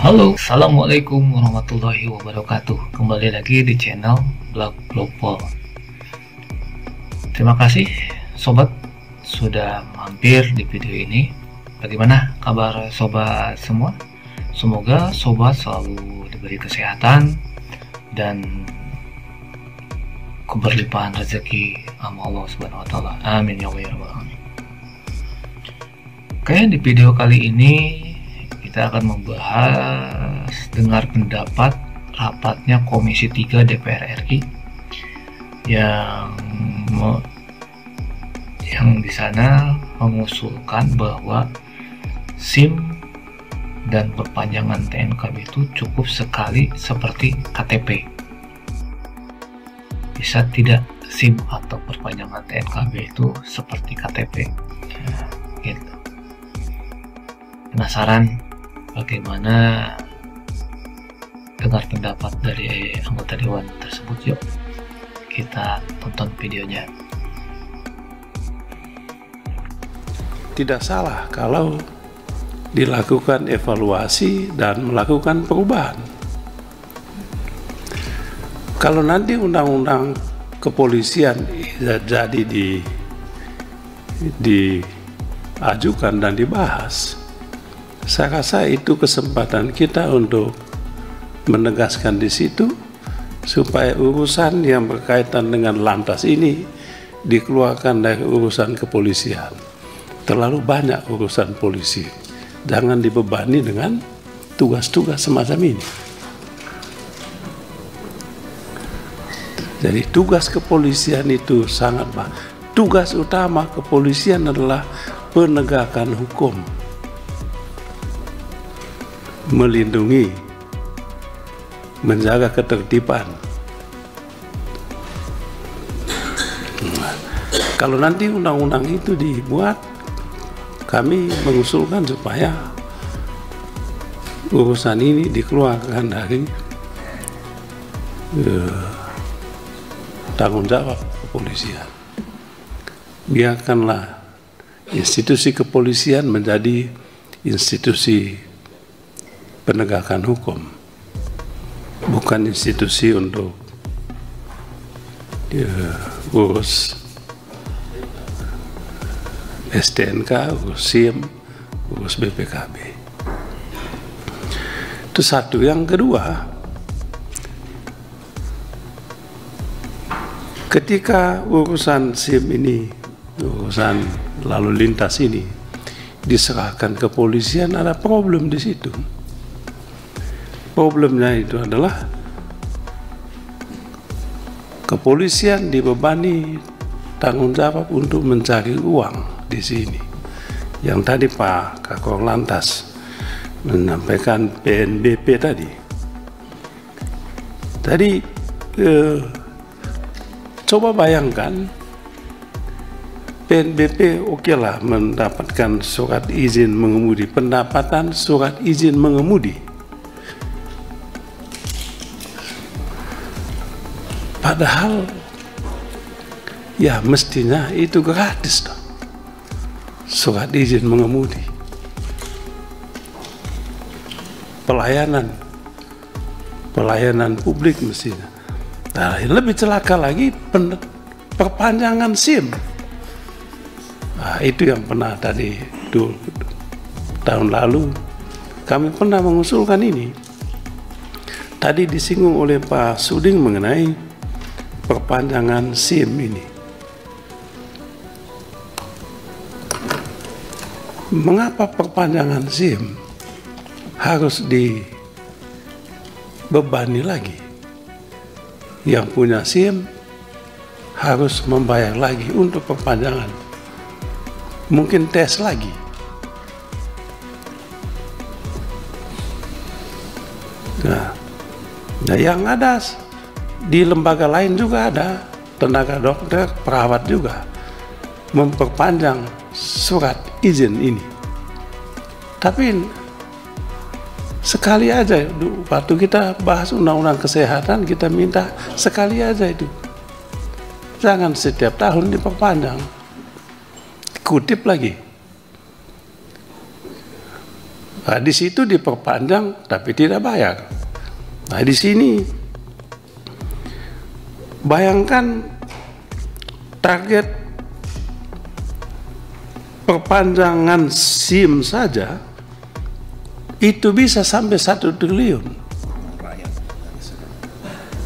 Halo, assalamualaikum warahmatullahi wabarakatuh. Kembali lagi di channel Blog Global. Terima kasih sobat sudah mampir di video ini. Bagaimana kabar sobat semua? Semoga sobat selalu diberi kesehatan dan keberlimpahan rezeki sama Allah Subhanahu wa taala. Amin ya rabbal alamin. Oke, di video kali ini kita akan membahas dengar pendapat rapatnya Komisi 3 DPR RI yang di sana mengusulkan bahwa SIM dan perpanjangan TNKB itu cukup sekali seperti KTP. Bisa tidak SIM atau perpanjangan TNKB itu seperti KTP? Gitu. Penasaran bagaimana dengar pendapat dari anggota dewan tersebut? Yuk kita tonton videonya. Tidak salah kalau dilakukan evaluasi dan melakukan perubahan. Kalau nanti undang-undang kepolisian jadi diajukan dan dibahas, saya rasa itu kesempatan kita untuk menegaskan di situ supaya urusan yang berkaitan dengan lantas ini dikeluarkan dari urusan kepolisian. Terlalu banyak urusan polisi, jangan dibebani dengan tugas-tugas semacam ini. Jadi tugas kepolisian itu sangat banyak. Tugas utama kepolisian adalah penegakan hukum, melindungi, menjaga ketertiban. Kalau nanti undang-undang itu dibuat, kami mengusulkan supaya urusan ini dikeluarkan dari tanggung jawab kepolisian. Biarkanlah institusi kepolisian menjadi institusi penegakan hukum, bukan institusi untuk urus STNK, urus SIM, urus BPKB. Itu satu. Yang kedua, ketika urusan SIM ini, urusan lalu lintas ini diserahkan ke kepolisian, ada problem di situ. Problemnya itu adalah kepolisian dibebani tanggung jawab untuk mencari uang di sini. Yang tadi Pak Kakor Lantas menyampaikan PNBP tadi. Coba bayangkan PNBP okelah mendapatkan surat izin mengemudi, pendapatan surat izin mengemudi. Padahal ya mestinya itu gratis dong, surat izin mengemudi. Pelayanan publik mestinya. Nah, lebih celaka lagi perpanjangan SIM. Nah, itu yang pernah tadi tahun lalu kami pernah mengusulkan ini. Tadi disinggung oleh Pak Suding mengenai perpanjangan SIM ini. Mengapa perpanjangan SIM harus dibebani lagi? Yang punya SIM harus membayar lagi untuk perpanjangan. Mungkin tes lagi. Nah, yang ada di lembaga lain juga ada tenaga dokter, perawat juga memperpanjang surat izin ini. Tapi sekali aja, waktu kita bahas undang-undang kesehatan, kita minta sekali aja itu. Jangan setiap tahun diperpanjang. Kutip lagi. Nah, di situ diperpanjang tapi tidak bayar. Nah, di sini bayangkan target perpanjangan SIM saja itu bisa sampai 1 triliun.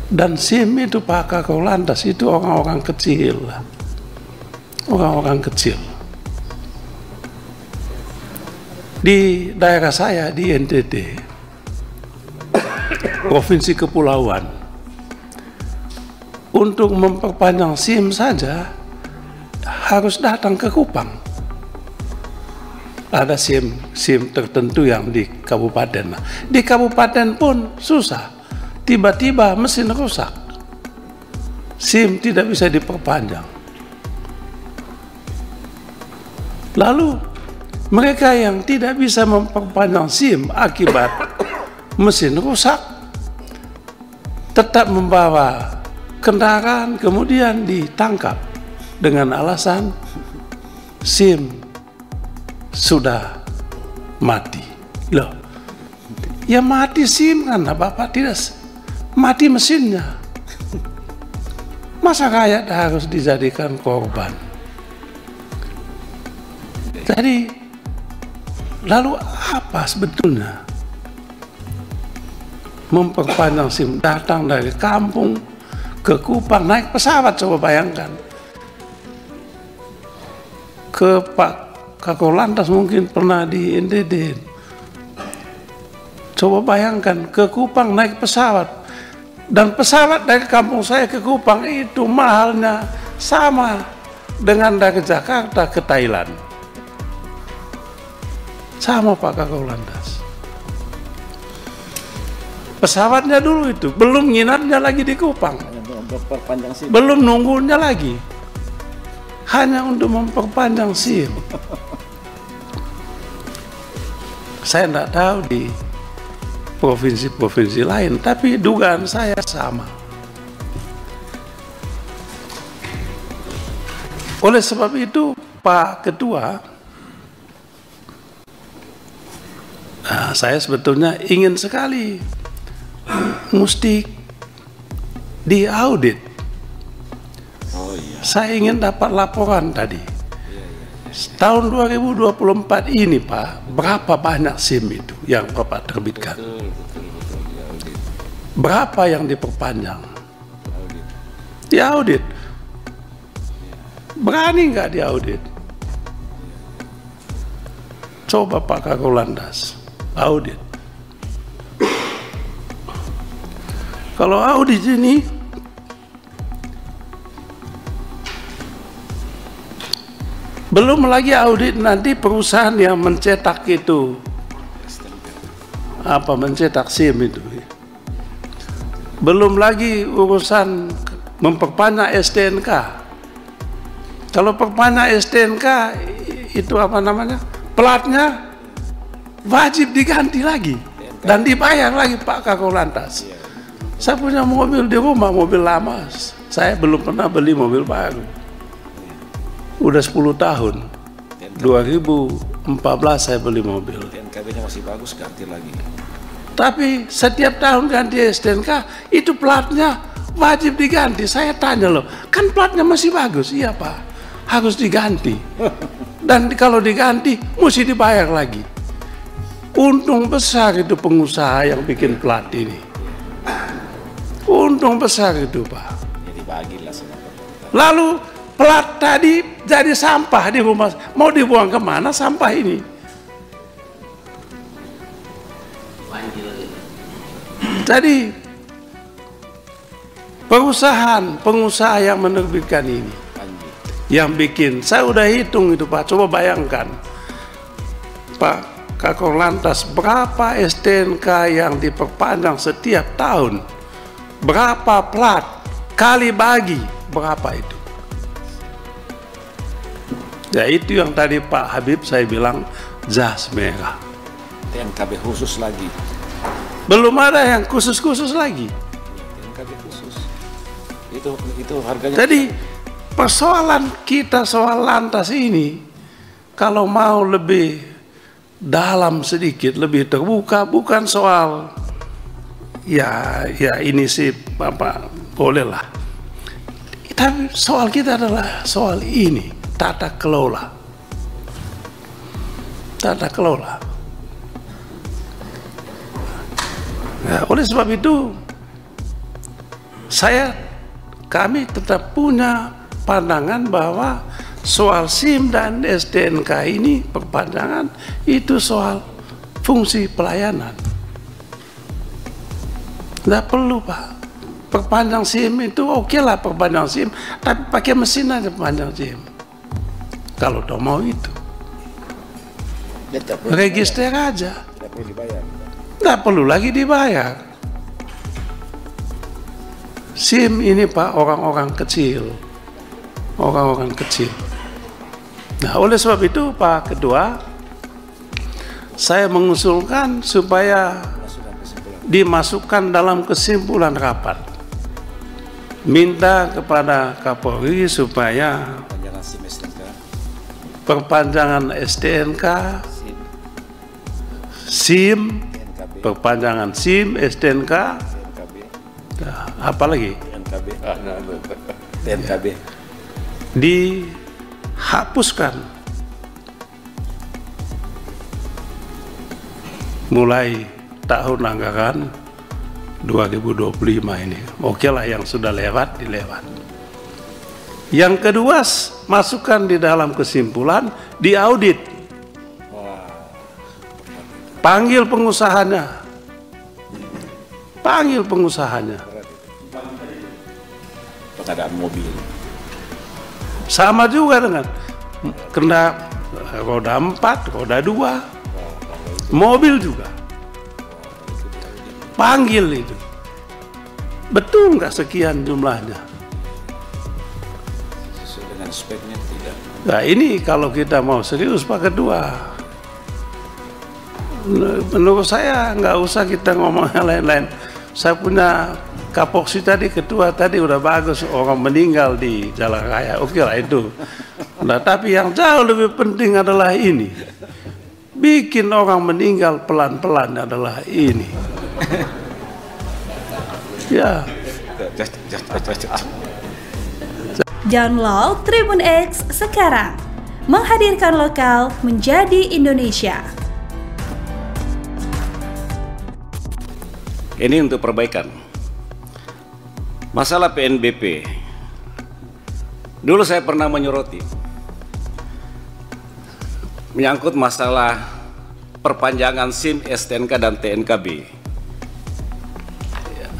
Dan SIM itu Pak Kakor Lantas itu orang-orang kecil lah. Orang-orang kecil. Di daerah saya di NTT, Provinsi Kepulauan, untuk memperpanjang SIM saja harus datang ke Kupang. Ada SIM tertentu yang di kabupaten. Nah, di kabupaten pun susah. Tiba-tiba mesin rusak. SIM tidak bisa diperpanjang. Lalu mereka yang tidak bisa memperpanjang SIM akibat mesin rusak tetap membawa kendaraan kemudian ditangkap dengan alasan SIM sudah mati. Loh, ya mati SIM karena Bapak tidak mati mesinnya. Masa rakyat harus dijadikan korban? Jadi lalu apa sebetulnya memperpanjang SIM? Datang dari kampung ke Kupang naik pesawat, coba bayangkan. Ke Pak Kakor Lantas mungkin pernah di NTT. Coba bayangkan ke Kupang naik pesawat. Dan pesawat dari kampung saya ke Kupang itu mahalnya sama dengan dari Jakarta ke Thailand. Sama Pak Kakor Lantas. Pesawatnya dulu itu, belum nginapnya lagi di Kupang. Belum nunggunya lagi. Hanya untuk memperpanjang SIM. Saya tidak tahu di provinsi-provinsi lain, tapi dugaan saya sama. Oleh sebab itu, Pak Ketua, saya sebetulnya ingin sekali mesti diaudit. Oh, iya. Saya ingin dapat laporan tadi. Tahun 2024 ini Pak, berapa banyak SIM itu yang Bapak terbitkan? Betul, diaudit. Berapa yang diperpanjang? Diaudit. Berani nggak diaudit? Coba Pak Kakor Lantas, audit. Kalau audit ini belum lagi audit nanti perusahaan yang mencetak itu, mencetak SIM itu. Belum lagi urusan memperpanjang STNK. Kalau perpanjang STNK itu platnya wajib diganti lagi dan dibayar lagi Pak Kakor Lantas. Saya punya mobil di rumah, mobil lama. Saya belum pernah beli mobil baru. Udah 10 tahun. 2014 saya beli mobil. TNKB-nya masih bagus, ganti lagi. Tapi setiap tahun ganti STNK, itu platnya wajib diganti. Saya tanya loh, kan platnya masih bagus? Iya Pak, harus diganti. Dan kalau diganti, mesti dibayar lagi. Untung besar itu pengusaha yang bikin plat ini. Untung besar itu Pak. Jadi bagilah sama pemerintah. Lalu plat tadi jadi sampah di rumah. Mau dibuang kemana sampah ini? Jadi pengusaha yang menerbitkan ini, yang bikin, saya udah hitung itu Pak. Coba bayangkan Pak Kakor Lantas, berapa STNK yang diperpanjang setiap tahun? Berapa plat kali bagi berapa itu? Ya itu yang tadi Pak Habib saya bilang jas merah. TNKB khusus lagi. Belum ada yang khusus-khusus lagi. TNKB khusus. Itu harganya. Jadi persoalan kita soal lantas ini, kalau mau lebih dalam sedikit, lebih terbuka, bukan soal ya ini sih apa bolehlah. Tapi soal kita adalah soal ini, tata kelola. Tata kelola. Nah, oleh sebab itu kami tetap punya pandangan bahwa soal SIM dan STNK ini perpanjangan itu soal fungsi pelayanan. Tidak perlu Pak, perpanjang SIM itu oke lah perpanjang SIM, tapi pakai mesin aja perpanjang SIM. Kalau udah mau itu, register aja. Tidak perlu dibayar. Tidak perlu lagi dibayar. SIM ini Pak orang-orang kecil, orang-orang kecil. Nah, oleh sebab itu Pak Ketua, saya mengusulkan supaya dimasukkan dalam kesimpulan rapat. Minta kepada Kapolri supaya Perpanjangan SIM STNK, perpanjangan STNK, SIM, TNKB, perpanjangan SIM, STNK, TNKB, apa lagi? TNKB, dihapuskan mulai tahun anggaran 2025 ini. Oke lah, yang sudah lewat dilewat. Yang kedua, masukkan di dalam kesimpulan, diaudit. Panggil pengusahanya. Panggil pengusahanya. pengadaan mobil. Sama juga dengan kena roda 4, roda 2, mobil juga. Panggil itu. Betul nggak sekian jumlahnya? Sesuai dengan speknya tidak. Nah ini kalau kita mau serius Pak Ketua, menurut saya nggak usah kita ngomong yang lain-lain. Saya punya kapoksi tadi, ketua tadi udah bagus, orang meninggal di jalan raya, oke lah itu. Nah tapi yang jauh lebih penting adalah ini, bikin orang meninggal pelan-pelan adalah ini. Ya. Download Tribun X sekarang, menghadirkan lokal menjadi Indonesia. Ini untuk perbaikan. Masalah PNBP. Dulu saya pernah menyoroti menyangkut masalah perpanjangan SIM, STNK dan TNKB. Ya.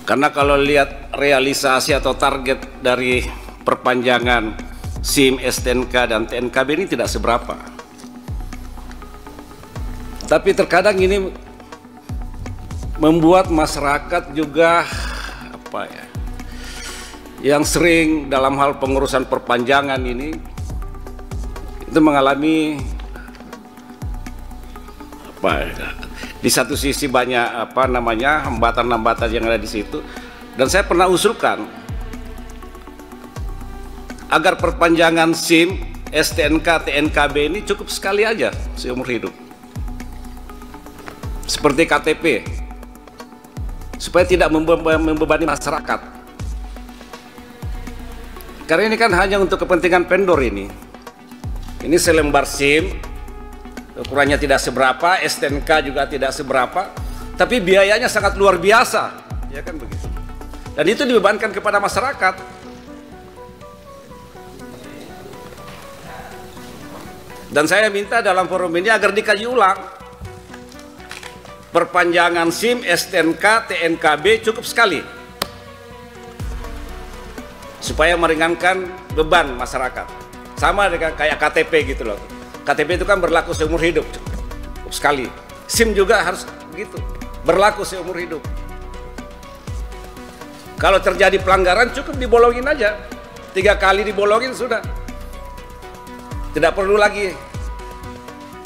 Karena kalau lihat realisasi atau target dari perpanjangan SIM, STNK dan TNKB ini tidak seberapa. Tapi terkadang ini membuat masyarakat juga apa ya, yang sering dalam hal pengurusan perpanjangan ini itu mengalami apa ya, di satu sisi banyak apa namanya hambatan-hambatan yang ada di situ, dan saya pernah usulkan agar perpanjangan SIM, STNK, TNKB ini cukup sekali aja seumur hidup, seperti KTP, supaya tidak membebani masyarakat. Karena ini kan hanya untuk kepentingan vendor ini. Ini selembar SIM, ukurannya tidak seberapa, STNK juga tidak seberapa, tapi biayanya sangat luar biasa, ya kan begitu. Dan itu dibebankan kepada masyarakat. Dan saya minta dalam forum ini agar dikaji ulang. Perpanjangan SIM, STNK, TNKB cukup sekali supaya meringankan beban masyarakat. Sama dengan kayak KTP gitu loh. KTP itu kan berlaku seumur hidup, cukup sekali. SIM juga harus begitu, berlaku seumur hidup. Kalau terjadi pelanggaran cukup dibolongin aja, 3 kali dibolongin sudah. Tidak perlu lagi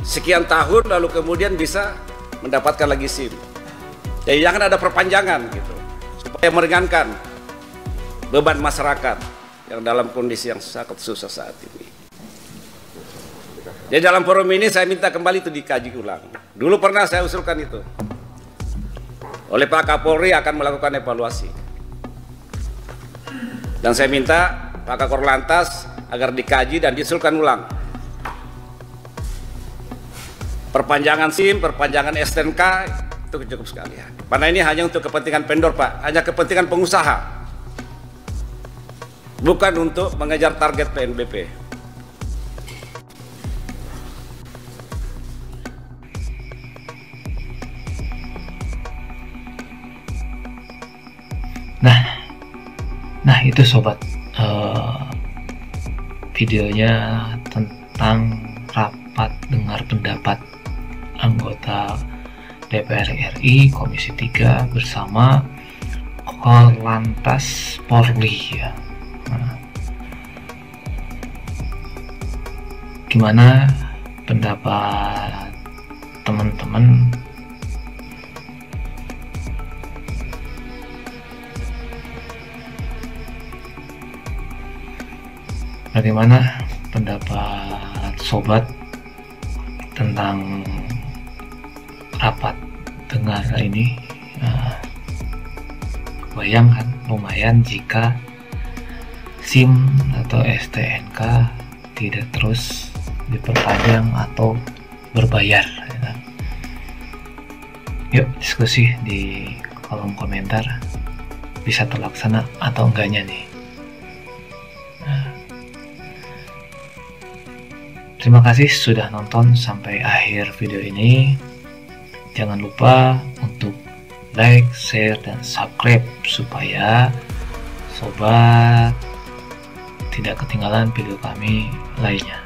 sekian tahun lalu kemudian bisa mendapatkan lagi SIM. Jadi jangan ada perpanjangan gitu, supaya meringankan beban masyarakat yang dalam kondisi yang sangat susah saat ini. Jadi dalam forum ini saya minta kembali itu dikaji ulang. Dulu pernah saya usulkan itu. Oleh Pak Kapolri akan melakukan evaluasi. Dan saya minta Pak Kakor Lantas agar dikaji dan diusulkan ulang. Perpanjangan SIM, perpanjangan STNK itu cukup sekali ya. Karena ini hanya untuk kepentingan vendor Pak, hanya kepentingan pengusaha. Bukan untuk mengejar target PNBP. Nah itu sobat, videonya tentang rapat dengar pendapat anggota DPR RI Komisi 3 bersama Korlantas Polri ya. Gimana pendapat teman-teman? Bagaimana pendapat sobat tentang rapat dengar ini? Bayangkan lumayan jika SIM atau STNK tidak terus diperpanjang atau berbayar ya. Yuk diskusi di kolom komentar, bisa terlaksana atau enggaknya nih. Terima kasih sudah nonton sampai akhir video ini. Jangan lupa untuk like, share, dan subscribe supaya sobat tidak ketinggalan video kami lainnya.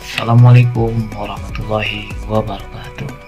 Assalamualaikum warahmatullahi wabarakatuh.